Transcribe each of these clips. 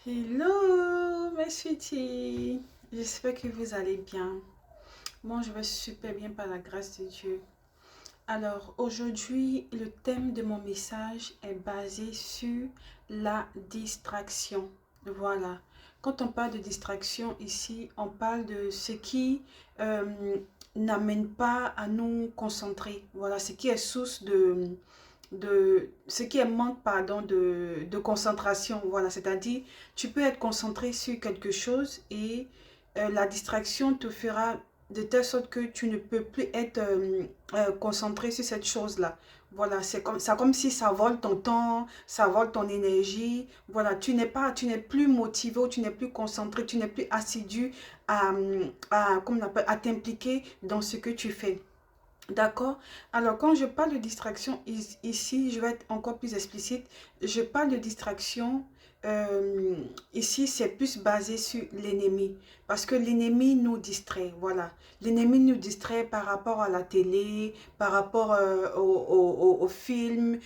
Hello, mes sweeties. J'espère que vous allez bien. Moi, je vais super bien par la grâce de Dieu. Alors, aujourd'hui, le thème de mon message est basé sur la distraction. Voilà. Quand on parle de distraction ici, on parle de ce qui euh, n'amène pas à nous concentrer. Voilà, ce qui est source de ce qui est manque pardon de concentration. Voilà, c'est-à-dire tu peux être concentré sur quelque chose et la distraction te fera de telle sorte que tu ne peux plus être concentré sur cette chose-là. Voilà, c'est comme ça, comme si ça vole ton temps, ça vole ton énergie. Voilà, tu n'es plus motivé, ou tu n'es plus concentré, tu n'es plus assidu comment on appelle, à t'impliquer dans ce que tu fais. D'accord. Alors, quand je parle de distraction, ici, je vais être encore plus explicite. Je parle de distraction, euh, ici, c'est plus basé sur l'ennemi. Parce que l'ennemi nous distrait, voilà. L'ennemi nous distrait par rapport à la télé, par rapport au film,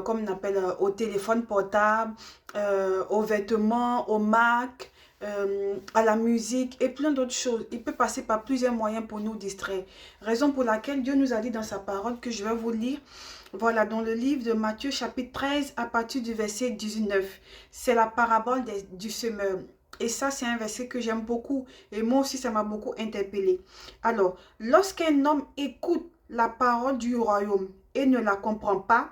comme on appelle, au téléphone portable, aux vêtements, au Mac, à la musique et plein d'autres choses. Il peut passer par plusieurs moyens pour nous distraire. Raison pour laquelle Dieu nous a dit dans sa parole que je vais vous lire. Voilà, dans le livre de Matthieu chapitre 13 à partir du verset 19. C'est la parabole du semeur. Et ça, c'est un verset que j'aime beaucoup. Et moi aussi, ça m'a beaucoup interpellé. Alors, lorsqu'un homme écoute la parole du royaume et ne la comprend pas,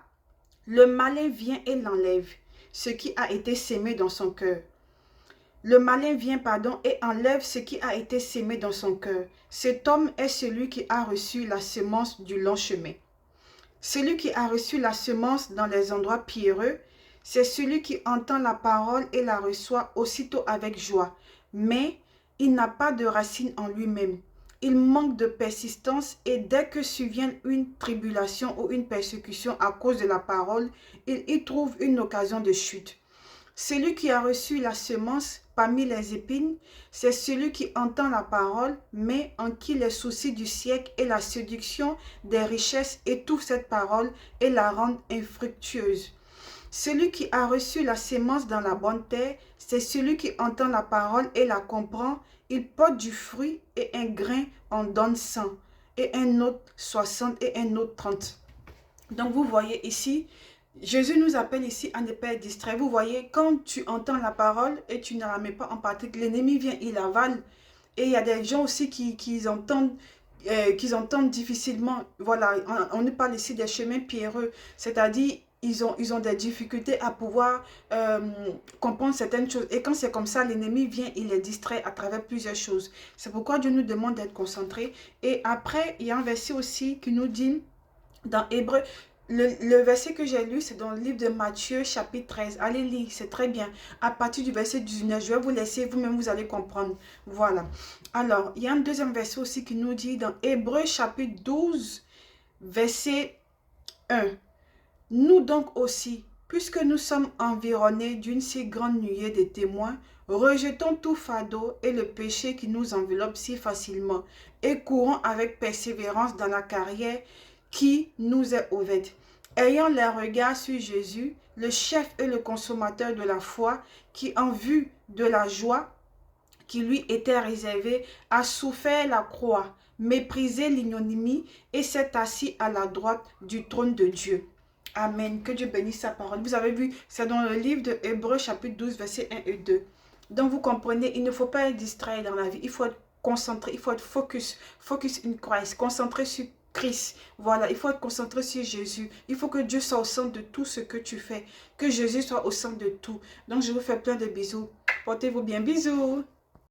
le malin vient et l'enlève, ce qui a été sémé dans son cœur. Le malin vient, pardon, et enlève ce qui a été sémé dans son cœur. Cet homme est celui qui a reçu la semence du long chemin. Celui qui a reçu la semence dans les endroits pierreux, c'est celui qui entend la parole et la reçoit aussitôt avec joie. Mais il n'a pas de racine en lui-même. Il manque de persistance et dès que survient une tribulation ou une persécution à cause de la parole, il y trouve une occasion de chute. Celui qui a reçu la semence parmi les épines, c'est celui qui entend la parole, mais en qui les soucis du siècle et la séduction des richesses étouffent cette parole et la rendent infructueuse. Celui qui a reçu la semence dans la bonne terre, c'est celui qui entend la parole et la comprend. Il porte du fruit et un grain en donne 100, et un autre 60 et un autre 30. Donc vous voyez ici, Jésus nous appelle ici à ne pas être distrait. Vous voyez, quand tu entends la parole et tu ne la mets pas en pratique, l'ennemi vient, il avale. Et il y a des gens aussi qui entendent difficilement. Voilà, on nous parle ici des chemins pierreux. C'est-à-dire, ils ont des difficultés à pouvoir comprendre certaines choses. Et quand c'est comme ça, l'ennemi vient, il les distrait à travers plusieurs choses. C'est pourquoi Dieu nous demande d'être concentrés. Et après, il y a un verset aussi qui nous dit dans Hébreu, le verset que j'ai lu, c'est dans le livre de Matthieu, chapitre 13. Allez lire, c'est très bien. À partir du verset 19, je vais vous laisser, vous-même, vous allez comprendre. Voilà. Alors, il y a un deuxième verset aussi qui nous dit dans Hébreu, chapitre 12, verset 1. Nous donc aussi, puisque nous sommes environnés d'une si grande nuée de témoins, rejetons tout fardeau et le péché qui nous enveloppe si facilement et courons avec persévérance dans la carrière qui nous est ouverte. Ayant les regards sur Jésus, le chef et le consommateur de la foi, qui en vue de la joie qui lui était réservée, a souffert la croix, méprisé l'ignominie et s'est assis à la droite du trône de Dieu. Amen. Que Dieu bénisse sa parole. Vous avez vu, c'est dans le livre de Hébreux chapitre 12, versets 1 et 2. Donc vous comprenez, il ne faut pas être distrait dans la vie. Il faut être concentré, il faut être focus. Focus in Christ. Concentré sur Christ. Voilà, il faut être concentré sur Jésus. Il faut que Dieu soit au centre de tout ce que tu fais. Que Jésus soit au centre de tout. Donc je vous fais plein de bisous. Portez-vous bien. Bisous.